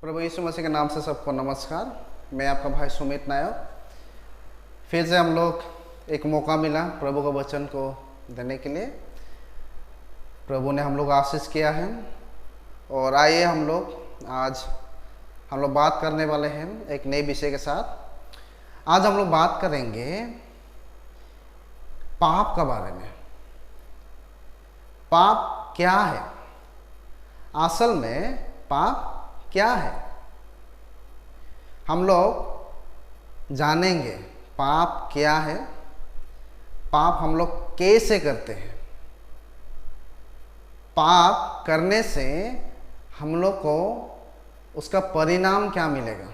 प्रभु यीशु मसीह के नाम से सबको नमस्कार। मैं आपका भाई सुमित नायक। फिर से हम लोग एक मौका मिला प्रभु के वचन को देने के लिए। प्रभु ने हम लोग आशीष किया है और आइए आज हम लोग बात करने वाले हैं एक नए विषय के साथ। आज हम लोग बात करेंगे पाप के बारे में। पाप क्या है? असल में पाप क्या है हम लोग जानेंगे। पाप क्या है, पाप हम लोग कैसे करते हैं, पाप करने से हम लोग को उसका परिणाम क्या मिलेगा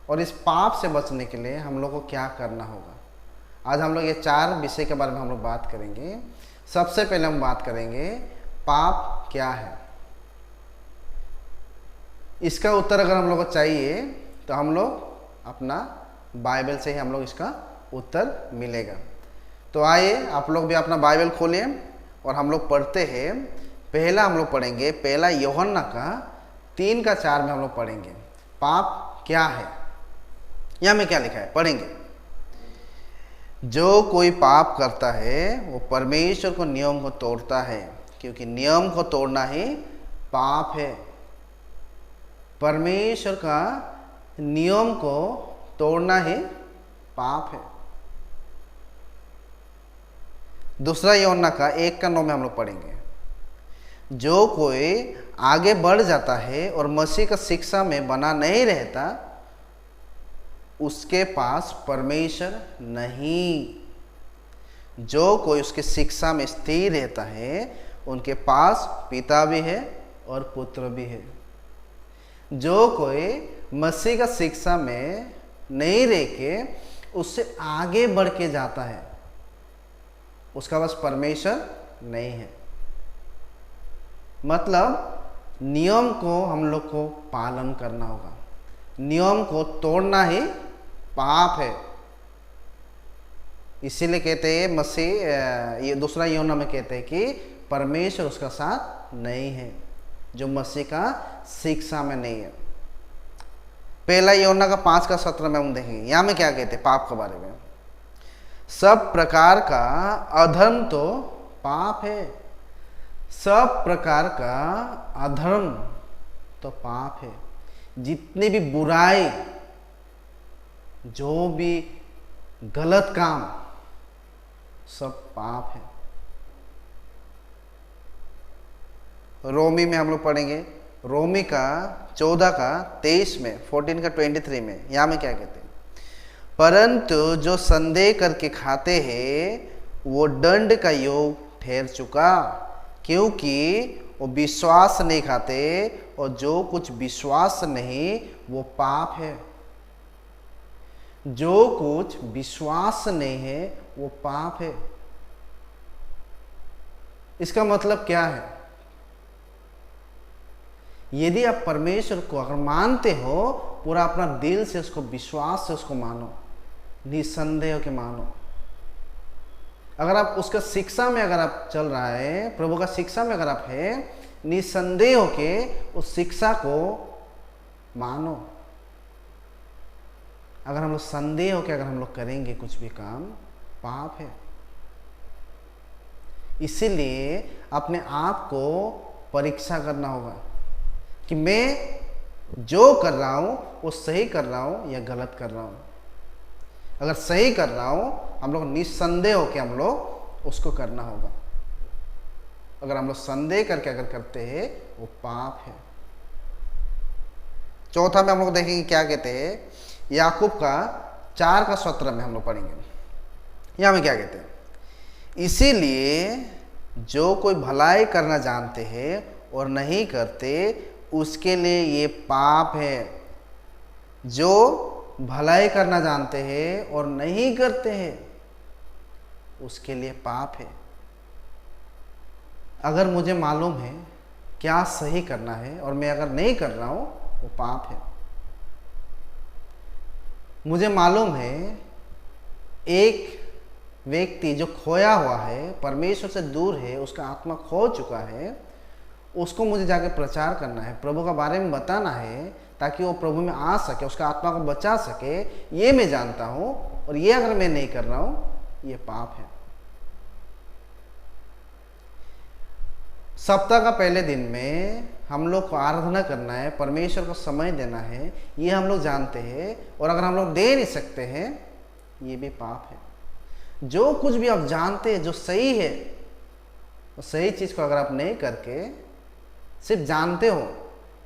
और इस पाप से बचने के लिए हम लोग को क्या करना होगा। आज हम लोग ये 4 विषय के बारे में हम लोग बात करेंगे। सबसे पहले हम बात करेंगे पाप क्या है। इसका उत्तर अगर हम लोग को चाहिए तो हम लोग अपना बाइबल से ही हम लोग इसका उत्तर मिलेगा। तो आइए आप लोग भी अपना बाइबल खोलिए और हम लोग पढ़ते हैं। पहला हम लोग पढ़ेंगे, पहला यूहन्ना का 3:4 में हम लोग पढ़ेंगे पाप क्या है। यहाँ में क्या लिखा है पढ़ेंगे। जो कोई पाप करता है वो परमेश्वर को नियम को तोड़ता है, क्योंकि नियम को तोड़ना ही पाप है। परमेश्वर का नियम को तोड़ना ही पाप है। दूसरा यूहन्ना का 1:9 में हम लोग पढ़ेंगे। जो कोई आगे बढ़ जाता है और मसीह का शिक्षा में बना नहीं रहता, उसके पास परमेश्वर नहीं। जो कोई उसके शिक्षा में स्थिर रहता है, उनके पास पिता भी है और पुत्र भी है। जो कोई मसीह का शिक्षा में नहीं रह के उससे आगे बढ़ के जाता है, उसका बस परमेश्वर नहीं है। मतलब नियम को हम लोग को पालन करना होगा। नियम को तोड़ना ही पाप है। इसीलिए कहते हैं मसीह, ये दूसरा यूहन्ना में कहते हैं कि परमेश्वर उसका साथ नहीं है जो मसीह का शिक्षा में नहीं है। पहला यूहन्ना का 5:17 में हम देखेंगे। यहाँ में क्या कहते हैं पाप के बारे में। सब प्रकार का अधर्म तो पाप है। सब प्रकार का अधर्म तो पाप है। जितनी भी बुराई, जो भी गलत काम, सब पाप है। रोमी में हम लोग पढ़ेंगे, रोमी का 14:23 में, 14:23 में। यहाँ में क्या कहते हैं? परंतु जो संदेह करके खाते हैं वो दंड का योग ठहर चुका, क्योंकि वो विश्वास नहीं खाते, और जो कुछ विश्वास नहीं वो पाप है। जो कुछ विश्वास नहीं है वो पाप है। इसका मतलब क्या है? यदि आप परमेश्वर को अगर मानते हो, पूरा अपना दिल से उसको, विश्वास से उसको मानो, निसंदेह होकर मानो। अगर आप उसका शिक्षा में अगर आप चल रहा है, प्रभु का शिक्षा में अगर आप है, निसंदेह होके उस शिक्षा को मानो। अगर हम लोग संदेह होकर अगर हम लोग करेंगे कुछ भी काम, पाप है। इसीलिए अपने आप को परीक्षा करना होगा कि मैं जो कर रहा हूं वो सही कर रहा हूं या गलत कर रहा हूं। अगर सही कर रहा हूं, हम लोग निसंदेह होकर हम लोग उसको करना होगा। अगर हम लोग संदेह करके अगर करते हैं वो पाप है। चौथा में हम लोग देखेंगे क्या कहते हैं। याकूब का 4:17 में हम लोग पढ़ेंगे। यहां में क्या कहते हैं? इसीलिए जो कोई भलाई करना जानते हैं और नहीं करते, उसके लिए ये पाप है। जो भलाई करना जानते हैं और नहीं करते हैं, उसके लिए पाप है। अगर मुझे मालूम है क्या सही करना है और मैं अगर नहीं कर रहा हूं, वो पाप है। मुझे मालूम है एक व्यक्ति जो खोया हुआ है, परमेश्वर से दूर है, उसका आत्मा खो चुका है, उसको मुझे जाके प्रचार करना है, प्रभु का बारे में बताना है, ताकि वो प्रभु में आ सके, उसका आत्मा को बचा सके। ये मैं जानता हूँ, और ये अगर मैं नहीं कर रहा हूँ, ये पाप है। सप्ताह का पहले दिन में हम लोग को आराधना करना है, परमेश्वर को समय देना है, ये हम लोग जानते हैं, और अगर हम लोग दे नहीं सकते हैं, ये भी पाप है। जो कुछ भी आप जानते हैं जो सही है, तो सही चीज़ को अगर आप नहीं करके सिर्फ जानते हो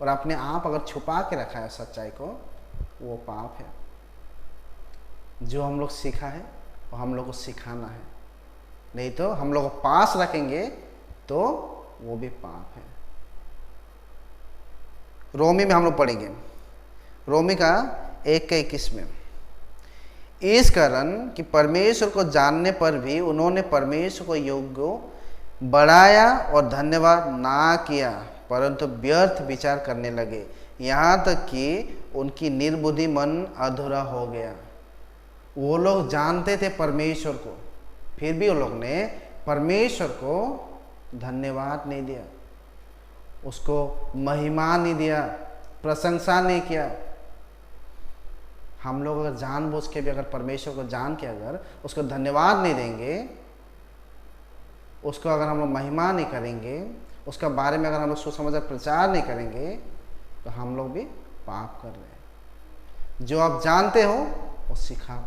और अपने आप अगर छुपा के रखा है सच्चाई को, वो पाप है। जो हम लोग सीखा है वो हम लोग को सिखाना है, नहीं तो हम लोग को पास रखेंगे तो वो भी पाप है। रोमी में हम लोग पढ़ेंगे, रोमी का 1:21 में, इस कारण कि परमेश्वर को जानने पर भी उन्होंने परमेश्वर को योग्य बढ़ाया और धन्यवाद ना किया, परंतु व्यर्थ विचार करने लगे, यहाँ तक कि उनकी निर्बुद्धि मन अधूरा हो गया। वो लोग जानते थे परमेश्वर को, फिर भी वो लोग ने परमेश्वर को धन्यवाद नहीं दिया, उसको महिमा नहीं दिया, प्रशंसा नहीं किया। हम लोग अगर जानबूझ के भी अगर परमेश्वर को जान के अगर उसको धन्यवाद नहीं देंगे, उसको अगर हम लोग महिमा नहीं करेंगे, उसका बारे में अगर हम लोग सुसमाचार प्रचार नहीं करेंगे, तो हम लोग भी पाप कर रहे हैं। जो आप जानते हो वो सिखाओ,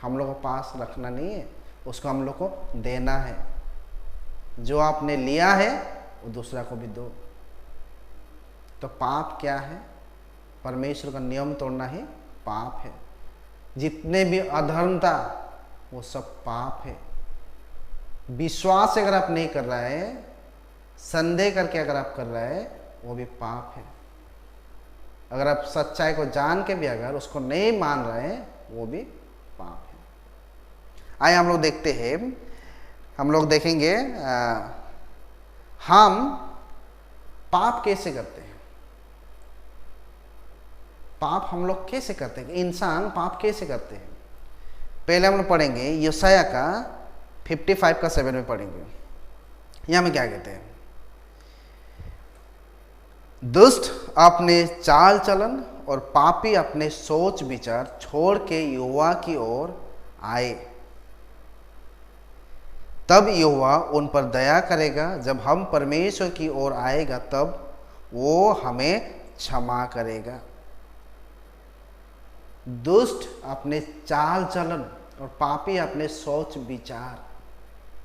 हम लोग को पास रखना नहीं है, उसको हम लोग को देना है। जो आपने लिया है वो दूसरा को भी दो। तो पाप क्या है? परमेश्वर का नियम तोड़ना ही पाप है। जितने भी अधर्मता वो सब पाप है। विश्वास अगर आप नहीं कर रहा है, संदेह करके अगर आप कर रहा है, वो भी पाप है। अगर आप सच्चाई को जान के भी अगर उसको नहीं मान रहे हैं, वो भी पाप है। आइए हम लोग देखते हैं, हम लोग देखेंगे हम पाप कैसे करते हैं। पाप हम लोग कैसे करते हैं, इंसान पाप कैसे करते हैं। पहले हम लोग पढ़ेंगे यशायाह का 55 का 7 में पढ़ेंगे। यहाँ में क्या कहते हैं, दुष्ट अपने चाल चलन और पापी अपने सोच विचार छोड़ के यहोवा की ओर आए, तब यहोवा उन पर दया करेगा। जब हम परमेश्वर की ओर आएगा तब वो हमें क्षमा करेगा। दुष्ट अपने चाल चलन और पापी अपने सोच विचार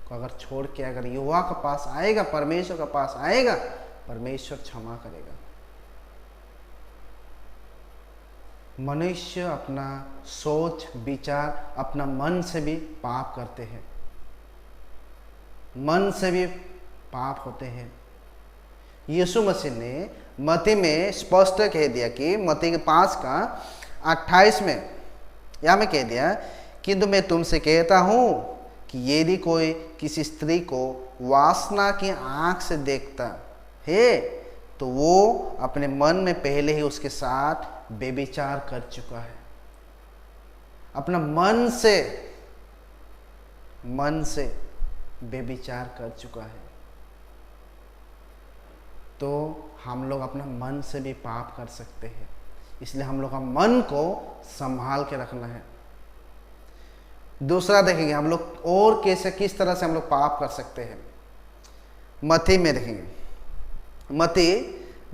को अगर छोड़ के अगर यहोवा के पास आएगा, परमेश्वर के पास आएगा, परमेश्वर क्षमा करेगा। मनुष्य अपना सोच विचार अपना मन से भी पाप करते हैं, मन से भी पाप होते हैं। यीशु मसीह ने मत्ती में स्पष्ट कह दिया कि मत्ती के 5 का 28 में यहाँ में कह दिया, किंतु मैं तुमसे कहता हूँ कि यदि कोई किसी स्त्री को वासना की आंख से देखता है तो वो अपने मन में पहले ही उसके साथ बेविचार कर चुका है। अपना मन से बेविचार कर चुका है। तो हम लोग अपना मन से भी पाप कर सकते हैं, इसलिए हम लोग का मन को संभाल के रखना है। दूसरा देखेंगे हम लोग और कैसे किस तरह से हम लोग पाप कर सकते हैं। मत्ती में देखेंगे, मत्ती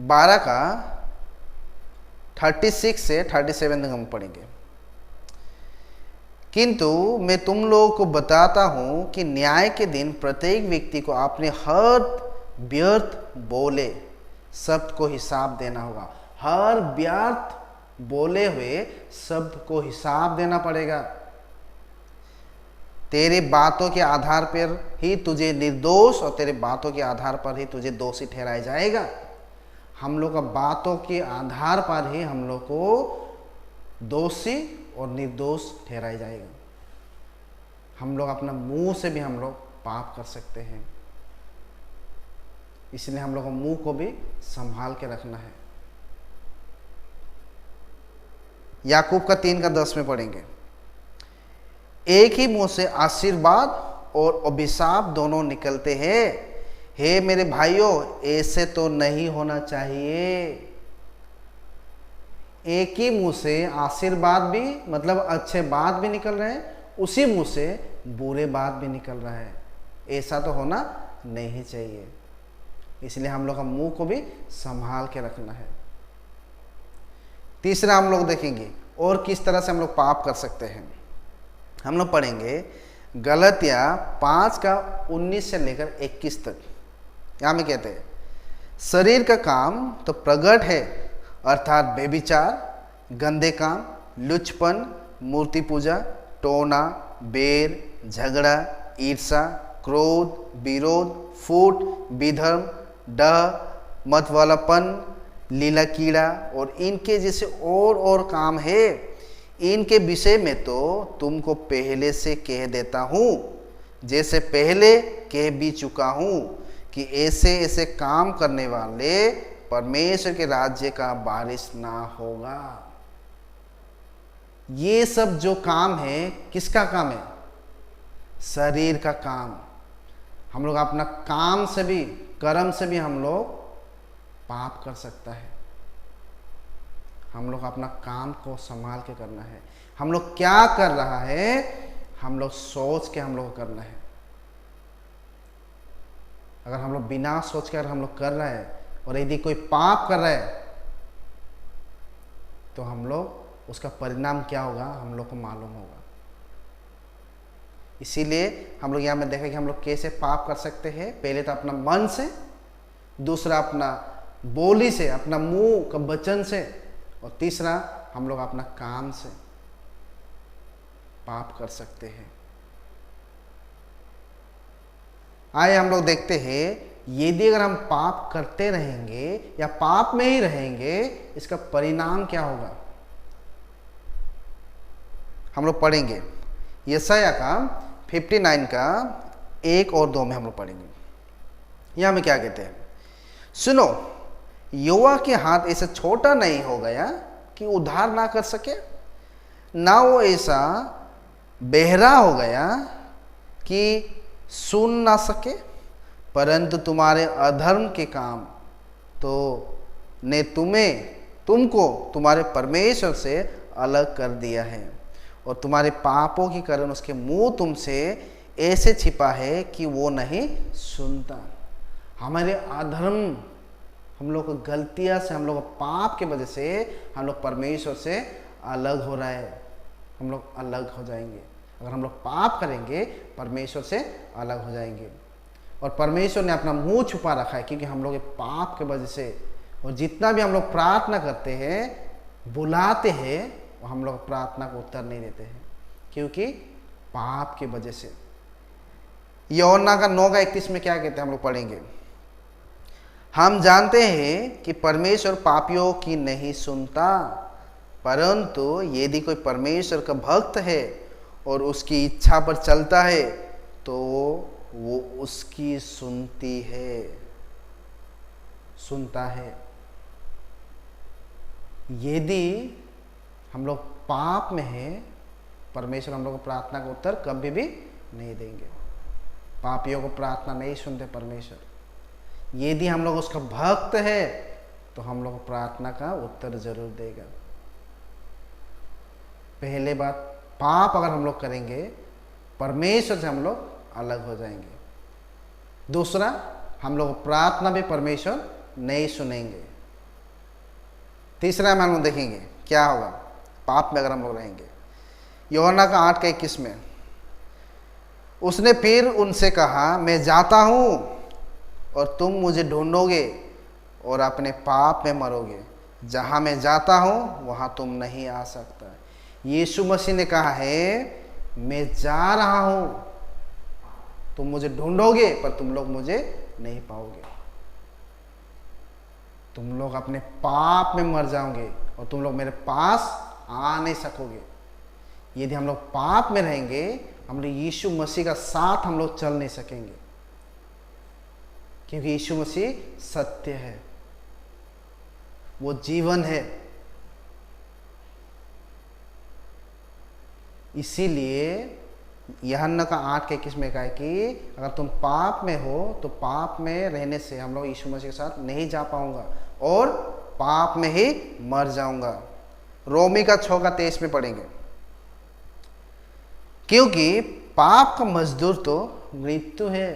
12 का 36 से 37 तक हम पढ़ेंगे। किंतु मैं तुम लोगों को बताता हूँ कि न्याय के दिन प्रत्येक व्यक्ति को अपने हर व्यर्थ बोले शब्द को हिसाब देना होगा। हर व्यर्थ बोले हुए शब्द को हिसाब देना पड़ेगा। तेरे बातों के आधार पर ही तुझे निर्दोष और तेरे बातों के आधार पर ही तुझे दोषी ठहराया जाएगा। हम लोग का बातों के आधार पर ही हम लोग को दोषी और निर्दोष ठहराया जाएगा। हम लोग अपना मुंह से भी हम लोग पाप कर सकते हैं, इसलिए हम लोग को मुंह को भी संभाल के रखना है। याकूब का 3 का 10 में पढ़ेंगे, एक ही मुंह से आशीर्वाद और अभिशाप दोनों निकलते हैं। हे मेरे भाइयों, ऐसे तो नहीं होना चाहिए। एक ही मुंह से आशीर्वाद भी, मतलब अच्छे बात भी निकल रहे हैं, उसी मुंह से बुरे बात भी निकल रहा है। ऐसा तो होना नहीं चाहिए। इसलिए हम लोग का मुंह को भी संभाल के रखना है। तीसरा हम लोग देखेंगे और किस तरह से हम लोग पाप कर सकते हैं। हम लोग पढ़ेंगे गलतिया 5:19 से लेकर 21 तक। यहाँ में कहते हैं, शरीर का काम तो प्रगट है, अर्थात बेविचार, गंदे काम, लुचपन, मूर्ति पूजा, टोना, बेर, झगड़ा, ईर्षा, क्रोध, विरोध, फूट, विधर्म, डह, मतवालापन, लीला कीड़ा और इनके जैसे और काम है। इनके विषय में तो तुमको पहले से कह देता हूँ, जैसे पहले कह भी चुका हूँ, कि ऐसे ऐसे काम करने वाले परमेश्वर के राज्य का वारिस ना होगा। ये सब जो काम है, किसका काम है? शरीर का काम। हम लोग अपना काम से भी, कर्म से भी हम लोग पाप कर सकता है। हम लोग अपना काम को संभाल के करना है। हम लोग क्या कर रहा है, हम लोग सोच के हम लोग करना है। अगर हम लोग बिना सोच के अगर हम लोग कर रहे हैं और यदि कोई पाप कर रहा है, तो हम लोग उसका परिणाम क्या होगा हम लोग को मालूम होगा। इसीलिए हम लोग यहाँ में देखें कि हम लोग कैसे पाप कर सकते हैं। पहले तो अपना मन से, दूसरा अपना बोली से, अपना मुंह का वचन से, और तीसरा हम लोग अपना काम से पाप कर सकते हैं। आइए हम लोग देखते हैं, यदि अगर हम पाप करते रहेंगे या पाप में ही रहेंगे, इसका परिणाम क्या होगा। हम लोग पढ़ेंगे यशायाह का 59 का 1 और 2 में हम लोग पढ़ेंगे। यहां में क्या कहते हैं, सुनो, यहोवा के हाथ ऐसा छोटा नहीं हो गया कि उद्धार ना कर सके, ना वो ऐसा बहरा हो गया कि सुन ना सके, परंतु तुम्हारे अधर्म के काम तो ने तुमको तुम्हारे परमेश्वर से अलग कर दिया है, और तुम्हारे पापों के कारण उसके मुंह तुमसे ऐसे छिपा है कि वो नहीं सुनता। हमारे अधर्म, हम लोग गलतियां से, हम लोग पाप के वजह से हम लोग परमेश्वर से अलग हो रहा है। हम लोग अलग हो जाएंगे। अगर हम लोग पाप करेंगे, परमेश्वर से अलग हो जाएंगे। और परमेश्वर ने अपना मुंह छुपा रखा है, क्योंकि हम लोग पाप के वजह से, और जितना भी हम लोग प्रार्थना करते हैं, बुलाते हैं, और हम लोग प्रार्थना को उत्तर नहीं देते हैं, क्योंकि पाप की वजह से। यूहन्ना का 9:31 में क्या कहते हैं, हम लोग पढ़ेंगे, हम जानते हैं कि परमेश्वर पापियों की नहीं सुनता, परंतु यदि कोई परमेश्वर का भक्त है और उसकी इच्छा पर चलता है, तो वो उसकी सुनता है। यदि हम लोग पाप में हैं, परमेश्वर हम लोग को प्रार्थना का उत्तर कभी भी नहीं देंगे। पापियों को प्रार्थना नहीं सुनते परमेश्वर। यदि हम लोग उसका भक्त है, तो हम लोग को प्रार्थना का उत्तर जरूर देगा। पहले बात, पाप अगर हम लोग करेंगे, परमेश्वर से हम लोग अलग हो जाएंगे। दूसरा, हम लोग प्रार्थना भी परमेश्वर नहीं सुनेंगे। तीसरा में हम लोग देखेंगे क्या होगा पाप में अगर हम लोग रहेंगे। यूहन्ना का 8:21 में, उसने फिर उनसे कहा, मैं जाता हूँ और तुम मुझे ढूंढोगे और अपने पाप में मरोगे। जहाँ मैं जाता हूँ वहाँ तुम नहीं आ सकता। यीशु मसीह ने कहा है, मैं जा रहा हूँ, तुम मुझे ढूंढोगे पर तुम लोग मुझे नहीं पाओगे। तुम लोग अपने पाप में मर जाओगे और तुम लोग मेरे पास आ नहीं सकोगे। यदि हम लोग पाप में रहेंगे, हम लोग यीशु मसीह का साथ हम लोग चल नहीं सकेंगे, क्योंकि यीशु मसीह सत्य है, वो जीवन है। इसीलिए यूहन्ना का 8:21 में कहा है कि अगर तुम पाप में हो तो पाप में रहने से हम लोग यीशु मसीह के साथ नहीं जा पाऊंगा और पाप में ही मर जाऊंगा। रोमी का 6:23 में पढ़ेंगे, क्योंकि पाप का मजदूर तो मृत्यु है।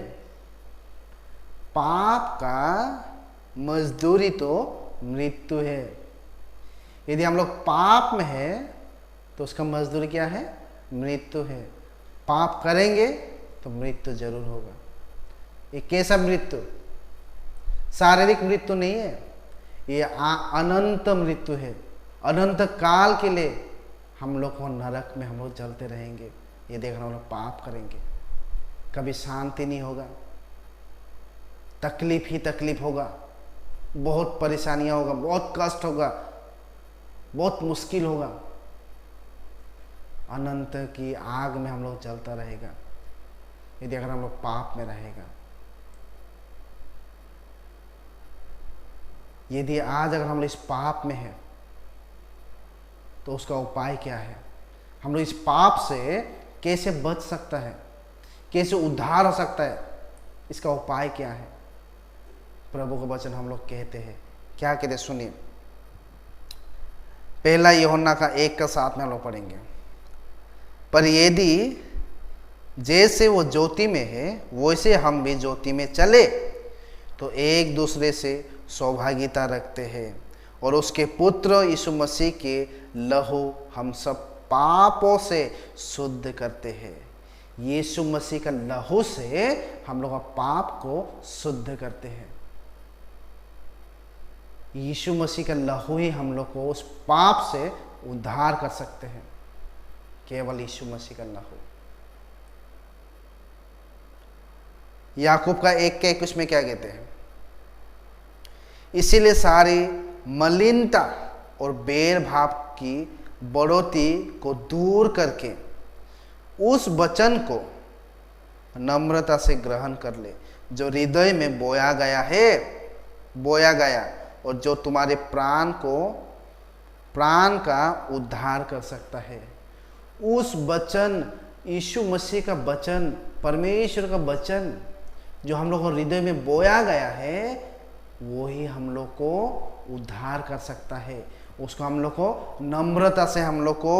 पाप का मजदूरी तो मृत्यु है। यदि हम लोग पाप में है तो उसका मजदूरी क्या है? मृत्यु है। पाप करेंगे तो मृत्यु जरूर होगा। ये कैसा मृत्यु? शारीरिक मृत्यु नहीं है, ये अनंत मृत्यु है। अनंत काल के लिए हम लोग को नरक में हम लोग जलते रहेंगे। ये देखना, हम लोग पाप करेंगे, कभी शांति नहीं होगा, तकलीफ ही तकलीफ होगा, बहुत परेशानियां होगा, बहुत कष्ट होगा, बहुत मुश्किल होगा। अनंत की आग में हम लोग जलता रहेगा यदि अगर हम लोग पाप में रहेगा। यदि आज अगर हम लोग इस पाप में हैं तो उसका उपाय क्या है? हम लोग इस पाप से कैसे बच सकता है, कैसे उद्धार हो सकता है, इसका उपाय क्या है? प्रभु का वचन हम लोग कहते हैं, क्या कहते हैं सुनिए। पहला यूहन्ना का 1:7 में हम लोग पढ़ेंगे, पर यदि जैसे वो ज्योति में है वैसे हम भी ज्योति में चले तो एक दूसरे से सौभाग्यता रखते हैं और उसके पुत्र यीशु मसीह के लहू हम सब पापों से शुद्ध करते हैं। यीशु मसीह का लहू से हम लोग पाप को शुद्ध करते हैं। यीशु मसीह का लहू ही हम लोग को उस पाप से उद्धार कर सकते हैं, केवल यीशु मसीह का लहू। याकूब का 1:21 में क्या कहते हैं? इसीलिए सारी मलिनता और बैर भाव की बढ़ोतरी को दूर करके उस वचन को नम्रता से ग्रहण कर ले जो हृदय में बोया गया और जो तुम्हारे प्राण का उद्धार कर सकता है। उस वचन, यीशु मसीह का वचन, परमेश्वर का वचन जो हम लोग को हृदय में बोया गया है, वो ही हम लोग को उद्धार कर सकता है। उसको हम लोग को नम्रता से हम लोग को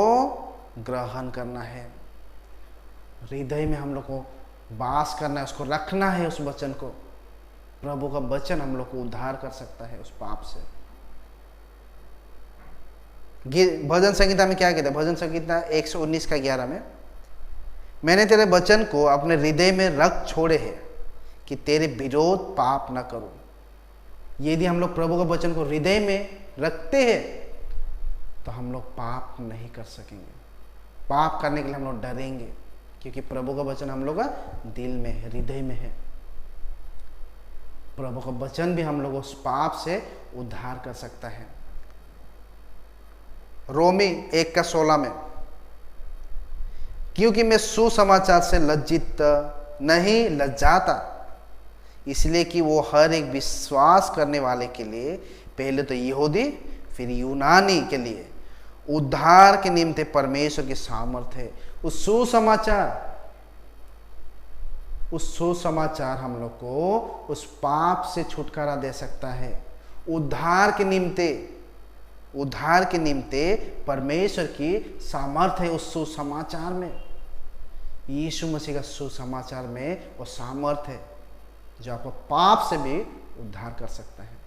ग्रहण करना है, हृदय में हम लोग को वास करना है, उसको रखना है उस वचन को। प्रभु का वचन हम लोग को उद्धार कर सकता है उस पाप से। भजन संहिता में क्या कहते हैं? भजन संहिता 119 का 11 में, मैंने तेरे वचन को अपने हृदय में रख छोड़े हैं कि तेरे विरोध पाप न करूं। यदि हम लोग प्रभु का वचन को हृदय में रखते हैं तो हम लोग पाप नहीं कर सकेंगे। पाप करने के लिए हम लोग डरेंगे, क्योंकि प्रभु का वचन हम लोग का दिल में है, हृदय में है। प्रभु का वचन भी हम लोग उस पाप से उद्धार कर सकता है। रोमी 1:16 में, क्योंकि मैं सुसमाचार से लज्जित नहीं लज्जाता, इसलिए कि वो हर एक विश्वास करने वाले के लिए, पहले तो यहूदी फिर यूनानी के लिए उद्धार के निमित्त परमेश्वर की सामर्थ्य है। उस सुसमाचार हम लोग को उस पाप से छुटकारा दे सकता है। उद्धार के निमित्त परमेश्वर की सामर्थ्य है उस सुसमाचार में। यीशु मसीह का सुसमाचार में वो सामर्थ्य है जो आपको पाप से भी उद्धार कर सकता है।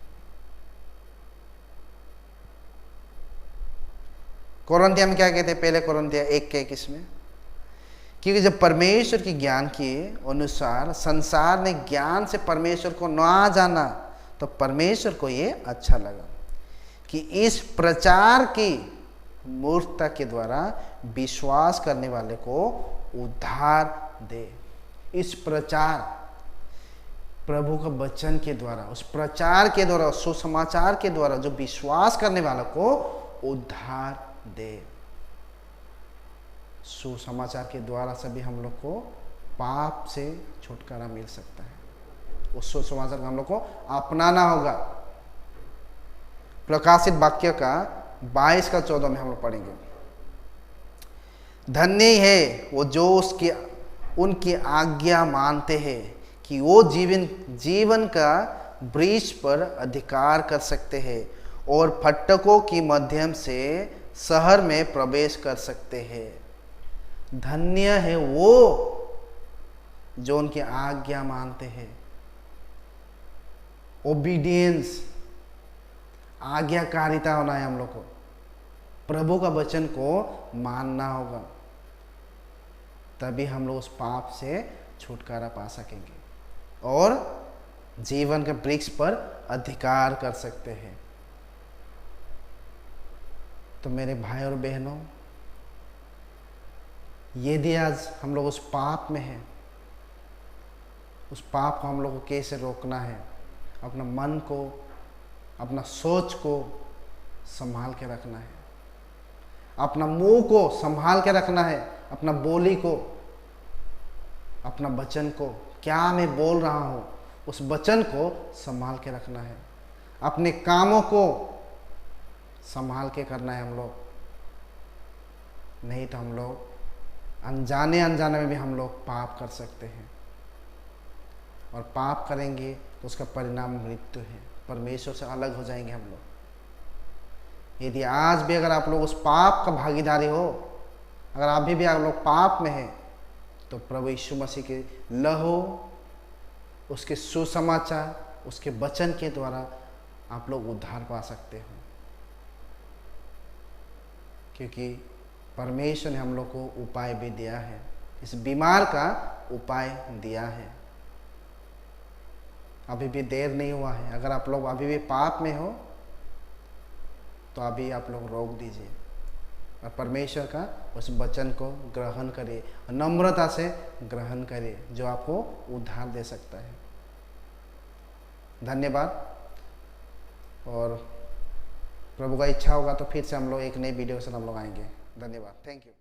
कोरिन्थिया में क्या कहते हैं? पहले कोरिन्थिया 1:21 में, क्योंकि जब परमेश्वर के ज्ञान के अनुसार संसार ने ज्ञान से परमेश्वर को ना जाना तो परमेश्वर को ये अच्छा लगा कि इस प्रचार की मूर्खता के द्वारा विश्वास करने वाले को उद्धार दे। इस प्रचार, प्रभु का वचन के द्वारा, उस प्रचार के द्वारा, सुसमाचार के द्वारा जो विश्वास करने वालों को उद्धार दे। सुसमाचार के द्वारा सभी हम लोग को पाप से छुटकारा मिल सकता है। उस सुसमाचार को हम लोग को अपनाना होगा। प्रकाशित वाक्य का 22:14 में हम लोग पढ़ेंगे, धन्य है वो जो उसके उनकी आज्ञा मानते हैं कि वो जीवन का वृक्ष पर अधिकार कर सकते हैं और फटकों की माध्यम से शहर में प्रवेश कर सकते हैं। धन्य है वो जो उनकी आज्ञा मानते हैं। ओबीडियंस, आज्ञाकारिता होना है हम लोग को, प्रभु का वचन को मानना होगा, तभी हम लोग उस पाप से छुटकारा पा सकेंगे और जीवन के वृक्ष पर अधिकार कर सकते हैं। तो मेरे भाई और बहनों, यदि आज हम लोग उस पाप में हैं, उस पाप को हम लोग को कैसे रोकना है? अपना मन को, अपना सोच को संभाल के रखना है, अपना मुंह को संभाल के रखना है, अपना बोली को, अपना वचन को, क्या मैं बोल रहा हूँ उस वचन को संभाल के रखना है, अपने कामों को संभाल के करना है हम लोग। नहीं तो हम लोग अनजाने में भी हम लोग पाप कर सकते हैं और पाप करेंगे तो उसका परिणाम मृत्यु है, परमेश्वर से अलग हो जाएंगे हम लोग। यदि आज भी अगर आप लोग उस पाप का भागीदारी हो, अगर अभी भी आप लोग पाप में हैं, तो प्रभु यीशु मसीह के लहू, उसके सुसमाचार, उसके वचन के द्वारा आप लोग उद्धार पा सकते हो, क्योंकि परमेश्वर ने हम लोग को उपाय भी दिया है, इस बीमार का उपाय दिया है। अभी भी देर नहीं हुआ है। अगर आप लोग अभी भी पाप में हो तो अभी आप लोग रोक दीजिए और परमेश्वर का उस वचन को ग्रहण करिए, नम्रता से ग्रहण करिए, जो आपको उद्धार दे सकता है। धन्यवाद। और प्रभु का इच्छा होगा तो फिर से हम लोग एक नई वीडियो से हम लोग आएंगे। धन्यवाद। Thank you.